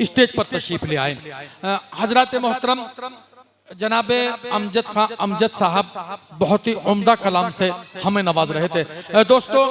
Stage पर तशरीफ ले आए। हजरत मोहतरम जनाबे अमजद साहब बहुत ही उम्दा कलाम से हमें नवाज रहे थे। दोस्तों,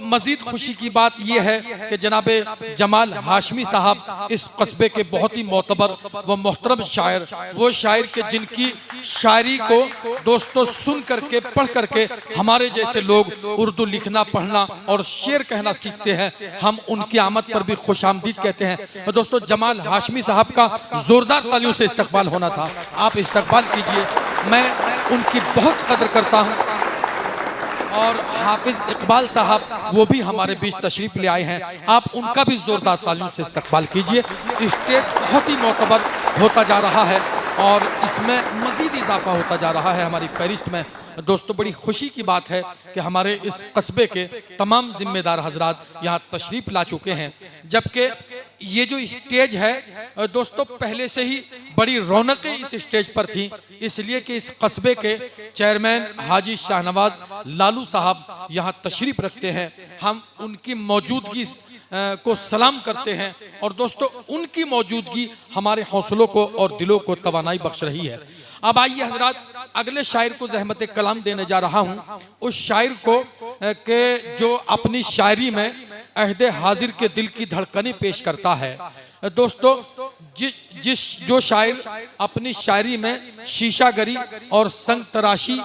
मजीद खुशी की बात यह है कि जनाबे जमाल हाशमी साहब इस कस्बे के बहुत ही मोतबर व मोहतरम शायर, वो शायर के जिनकी शायरी को दोस्तों सुन करके पढ़ करके हमारे जैसे लोग उर्दू लिखना पढ़ना और शेर कहना सीखते हैं। हम उनकी आमद पर भी खुशामदीद कहते हैं। दोस्तों, जमाल हाशमी साहब का जोरदार तालियों से इस्तकबाल होना था। आप इस्तकबाल कीजिए। मैं उनकी बहुत कदर करता हूँ। और हाफिज इकबाल साहब वो भी हमारे बीच तशरीफ ले आए हैं। आप उनका भी जोरदार तालियों से इस्तकबाल कीजिए। स्टेज बहुत ही मोतबर होता जा रहा है और इसमें मजीद इजाफा होता जा रहा है हमारी फहरिस्त में। दोस्तों, बड़ी खुशी की बात है कि हमारे इस कस्बे के तमाम जिम्मेदार हजरात यहाँ तशरीफ ला चुके हैं। जबकि ये जो स्टेज है दोस्तों, पहले से ही बड़ी रौनकें इस स्टेज पर थी, इसलिए कि इस कस्बे के चेयरमैन हाजी शाहनवाज लालू साहब यहाँ तशरीफ रखते हैं। हम उनकी मौजूदगी को सलाम करते हैं और दोस्तों उनकी मौजूदगी हमारे हौसलों को और दिलों को तवानाई बख्श रही है। अब आइए हजरात, अगले शायर को ज़हमत कलाम देने जा रहा हूँ। उस शायर को के जो अपनी शायरी में अहदे हाजिर के दिल की धड़कनें पेश करता है। दोस्तों, जो शायर अपनी शायरी में शीशागरी और संग तराशी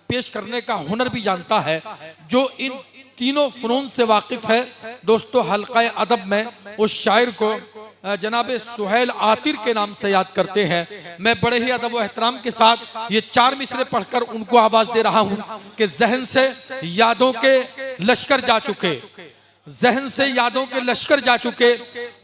पेश करने का हुनर भी जानता है, जो इन तीनों फनून से वाकिफ है, दोस्तों हल्का अदब में उस शायर को जनाबे सुहेल आतिर के नाम से याद करते हैं। मैं बड़े ही अदब व एहतराम के साथ ये 4 मिसरे पढ़कर उनको आवाज दे रहा हूँ कि जहन से यादों के लश्कर जा चुके, जहन से यादों के लश्कर जा चुके,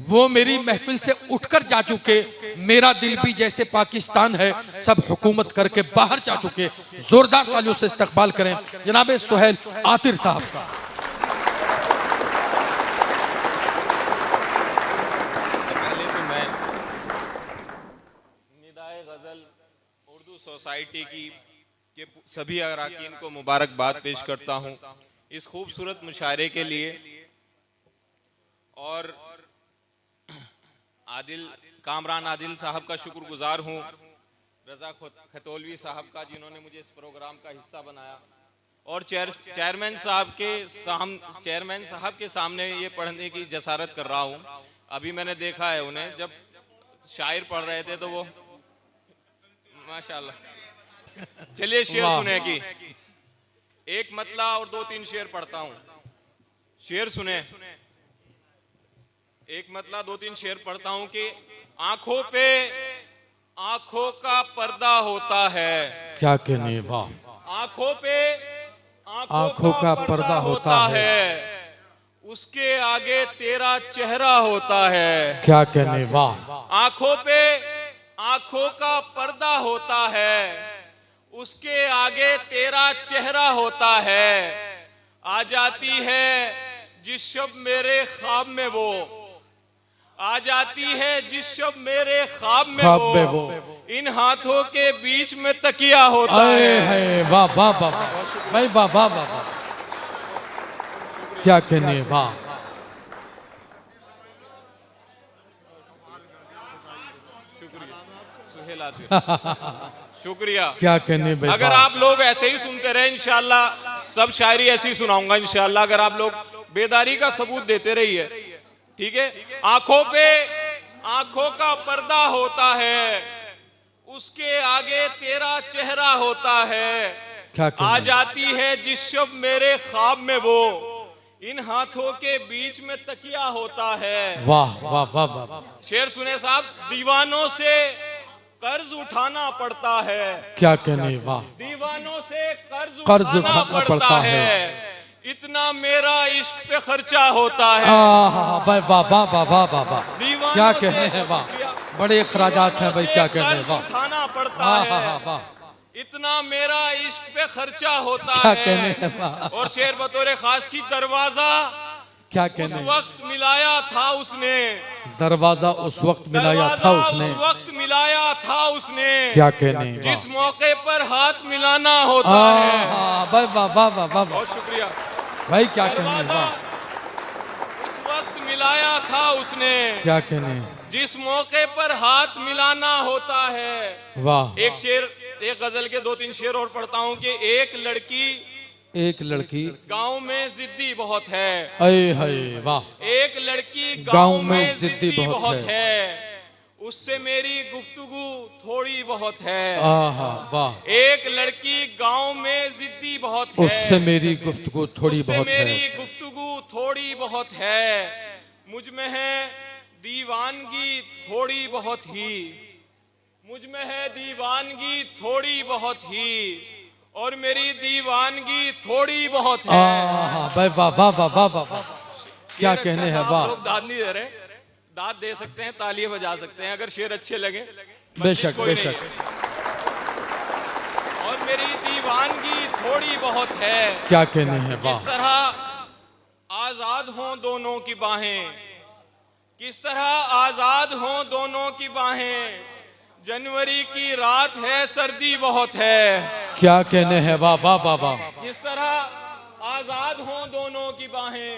वो मेरी महफिल से उठकर जा चुके, मेरा दिल भी जैसे पाकिस्तान है, सब हुकूमत करके बाहर जा चुके। जोरदार तालियों से इस्तकबाल करें जनाबे सुहेल आतिर साहब का। सोसाइटी की के सभी अरकान को मुबारकबाद पेश करता हूँ इस खूबसूरत मुशायरे के लिए। और कामरान आदिल साहब का शुक्रगुजार हूँ, रजा खतौलवी साहब का जिन्होंने मुझे इस प्रोग्राम का हिस्सा बनाया, और चेयरमैन साहब के सामने ये पढ़ने की जसारत कर रहा हूँ। अभी मैंने देखा है उन्हें, जब शायर पढ़ रहे थे तो वो माशाल्लाह। चलिए शेर सुने की एक मतला और 2-3 शेर पढ़ता हूँ। शेर सुने, एक मतला 2-3 शेर पढ़ता हूँ कि आंखों पे आंखों का पर्दा होता है। क्या कहने, वाह। आंखों पे आंखों का पर्दा होता है, उसके आगे तेरा चेहरा होता है। क्या कहने, वाह। आंखों पे आंखों का पर्दा होता है, उसके आगे तेरा चेहरा होता है। आ जाती है जिस शब मेरे ख्वाब में वो, आ जाती है जिस शब मेरे ख्वाब में वो, इन हाथों के बीच में तकिया होता है। वाह वाह वाह भाई, वाह वाह वाह, क्या कहने, वाह। शुक्रिया। क्या कहने भाई। अगर आप लोग ऐसे ही सुनते रहे, इंशाल्लाह सब शायरी ऐसे ही सुनाऊंगा इंशाल्लाह, अगर आप लोग बेदारी का सबूत देते रहिए, ठीक है। आंखों पे आंखों का पर्दा होता है, उसके आगे तेरा चेहरा होता है। क्या आ जाती है जिस शब मेरे ख्वाब में वो, इन हाथों के बीच में तकिया होता है। वाह वाह वाह वाह। शेर सुने साहब, दीवानों से कर्ज उठाना पड़ता है। क्या कहने, वाह। दीवानों से कर्ज उठाना पड़ता है, इतना मेरा इश्क पे खर्चा होता है। वाह वाह वाह वाह वाह वाह, क्या कहने हैं, वाह। बड़े अखराजात हैं भाई, क्या कहने, वाह। उठाना पड़ता है, इतना मेरा इश्क पे खर्चा होता क्या है। कहने हैं, वाह। और शेर बतौर खास की, दरवाजा क्या उस वक्त मिलाया था उसने, दरवाजा उस वक्त मिलाया था उसने, उस वक्त मिलाया था उसने। क्या कहने, जिस मौके पर हाथ मिलाना होता है। वाह वाह वाह वाह वाह, बहुत शुक्रिया भाई, क्या कहने, वाह। उस वक्त बुलाया था उसने, क्या कहने, जिस मौके पर हाथ मिलाना होता है। वाह। एक शेर, एक गजल के 2-3 शेर और पढ़ता हूँ कि एक लड़की गांव में जिद्दी बहुत है। अये हाय वाह। एक लड़की गांव में जिद्दी बहुत है, उससे मेरी गुफ्तगू थोड़ी बहुत है। आहा वाह। एक लड़की गांव में जिद्दी बहुत है, उससे मेरी गुफ्तगू थोड़ी उससे बहुत मेरी है। गुफ्तगू थोड़ी बहुत है। मुझ में है दीवानगी थोड़ी बहुत ही, मुझ में है दीवानगी थोड़ी बहुत ही, और मेरी दीवानगी थोड़ी बहुत है। आहा वाह वाह वाह वाह वाह वाह। क्या शेर कहने अच्छा हैं, था, वाह। आप लोग दाद नहीं दे रहे, दाद दे सकते हैं, तालियां बजा सकते हैं अगर शेर अच्छे लगे। बेशक कोई नहीं बेशक। है। और मेरी दीवानगी थोड़ी बहुत है। क्या कहने हैं, वाह। किस तरह आजाद हों दोनों की बाहें, किस तरह आजाद हों दोनों की बाहें, जनवरी की रात है सर्दी बहुत है। क्या कहने हैं, वाह वाह वाह वाह। किस तरह आजाद हों दोनों की बाहें,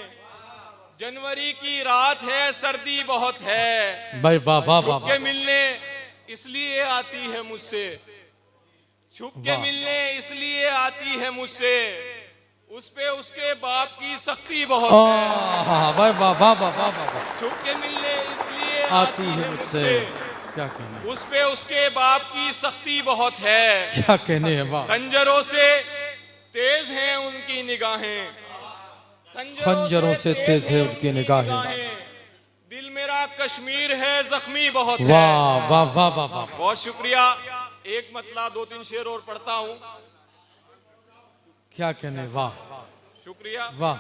जनवरी की रात है सर्दी बहुत है। भाई वाह वाह वाह छुप के मिलने इसलिए आती है मुझसे, छुप के वाह। मिलने इसलिए आती है मुझसे, उस पे उसके बाप की सख्ती बहुत है। आहा वाह वाह वाह वाह वाह वाह। छुप के मिलने इसलिए आती है मुझसे, क्या कहने, उस पे उसके बाप की सख्ती बहुत है। क्या कहने हैं, वाह। खंजरों से तेज हैं उनकी निगाहें, खंजरों से तेज है उनकी निगाहें, दिल मेरा कश्मीर है जख्मी बहुत है। वाह वाह वाह वाह वाह। बहुत शुक्रिया। एक मतला 2-3 शेर और पढ़ता हूँ। क्या कहने, वाह शुक्रिया। वाह।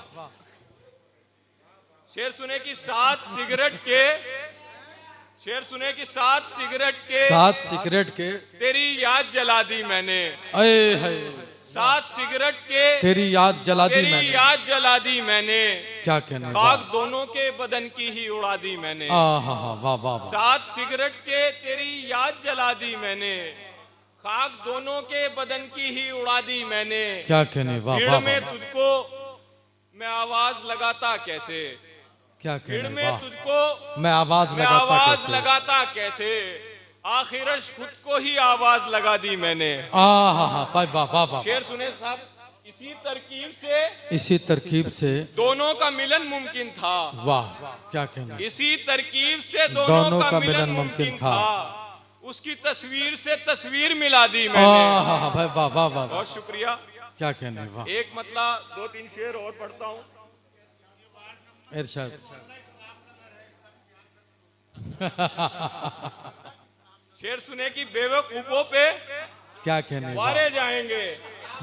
शेर सुने कि 7 सिगरेट के, शेर सुने कि 7 सिगरेट के, 7 सिगरेट के तेरी याद जला दी मैंने। अये हाय, 7 सिगरेट के, तेरी याद जला दी तेरी मैंने। याद जला दी मैंने। क्या कहने, खाक दोनों के बदन की ही उड़ा दी मैंने। आहा वाह वाह वाह। 7 सिगरेट के तेरी याद जला दी मैंने, खाक दोनों के बदन की ही उड़ा दी मैंने। क्या कहने, वाह भीड़ वाह में वाह। तुझको मैं आवाज लगाता कैसे, क्या भीड़ कहने, में वाह। तुझको मैं आवाज मैं लगाता आवाज कैसे, लगाता कैसे, आखिरश खुद को ही आवाज लगा दी मैंने। आहा वाह वाह वाह वाह। शेर सुने साहब, इसी तरकीब से इसी तरकीब से दोनों का मिलन मुमकिन था। वाह, क्या कहने, इसी तरकीब से दोनों का मिलन मुमकिन था। उसकी तस्वीर से तस्वीर मिला दी मैंने। आहा भाई वाह वाह वाह। बहुत शुक्रिया। क्या कहने, वाह। एक मतला 2-3 शेर और पढ़ता हूँ। इरशाद। शेर सुने कि बेवकूफों पे क्या कहने, वारे जाएंगे,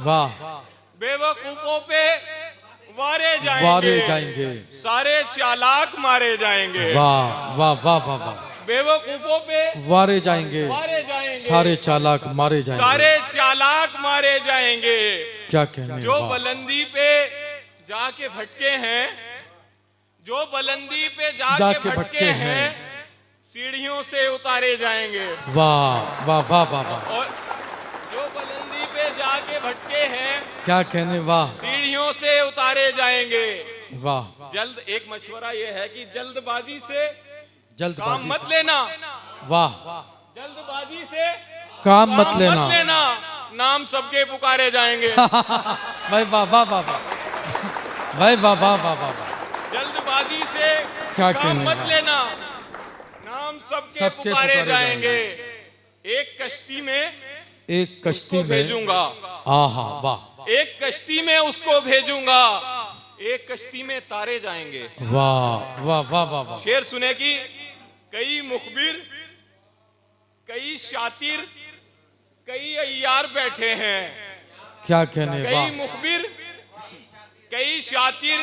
वाह। बेवकूफों पे वारे वारे जाएंगे, सारे चालाक मारे जाएंगे। वाह वाह वाह वाह वाह। बेवकूफों पे वारे जाएंगे, वारे जाएंगे, सारे चालाक मारे जाएंगे। सारे चालाक मारे जाएंगे। क्या कहने, जो वाह। बुलंदी पे जाके भटके हैं, जो बुलंदी पे जाके भटके हैं, सीढ़ियों से उतारे जाएंगे। वाह वाह वाह वाह वाह। और जो बुलंदी पे जाके भटके हैं, क्या कहने, वाह सीढ़ियों से उतारे जाएंगे। वाह। जल्द, एक मशवरा ये है कि जल्दबाजी से काम जल्दबाजी मत से, लेना, वाह। जल्दबाजी से काम मत लेना। नाम सबके पुकारे जाएंगे। भाई वाह वाह वाह वाह। भाई वाह वाह वाह वाह। जल्दबाजी से क्या काम कहने, मत वाह। लेना, नाम सबके सबके पुकारे पुकारे जाएंगे। एक कश्ती में एक कश्ती उसको में, भेजूंगा, आहा वाह। एक कश्ती में उसको भेजूंगा, एक कश्ती में तारे जाएंगे। वाह वाह वाह वाह वाह। शेर सुने कि कई मुखबिर, कई शातिर, कई अय्यार बैठे हैं। क्या कहने, कई वाह। मुखबिर, कई शातिर,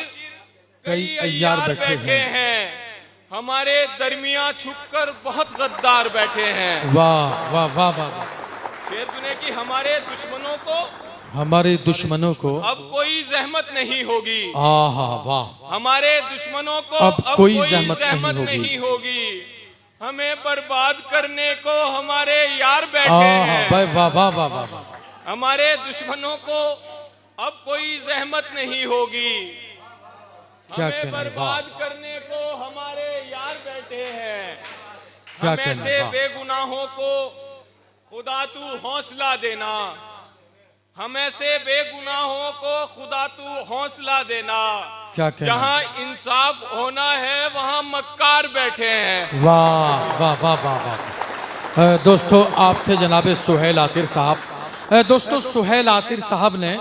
कई अय्यार बैठे हैं। हमारे दरमिया छुपकर बहुत गद्दार बैठे हैं। वाह वाह वाह वाह। शेर सुने कि हमारे दुश्मनों को, हमारे दुश्मनों को अब कोई जहमत नहीं होगी। आहा वाह। हमारे दुश्मनों को अब कोई जहमत नहीं होगी। हमें बर्बाद करने को हमारे यार बैठे आहा हैं। भाई वाह वाह वाह वाह। हमारे दुश्मनों को अब कोई जहमत नहीं होगी। क्या हमें कहने, वाह। बर्बाद करने को हमारे बैठे हैं। क्या हमें कहना से था? बेगुनाहों को खुदा तू हौसला देना, हमें से बेगुनाहों को खुदा तू हौसला देना। क्या कहना? जहां इंसाफ होना है वहां मक्कार बैठे हैं। वाह वाह वाह वाह वाह। दोस्तों आप थे जनाब सुहेल आतिर साहब। दोस्तों सुहेल आतिर साहब ने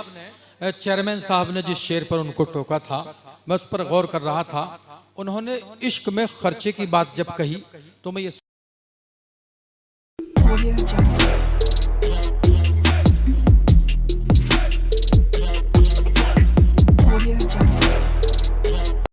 चेयरमैन साहब ने जिस शेर पर उनको टोका था, मैं उस पर गौर कर रहा था। उन्होंने इश्क में खर्चे की बात जब कही तो मैं ये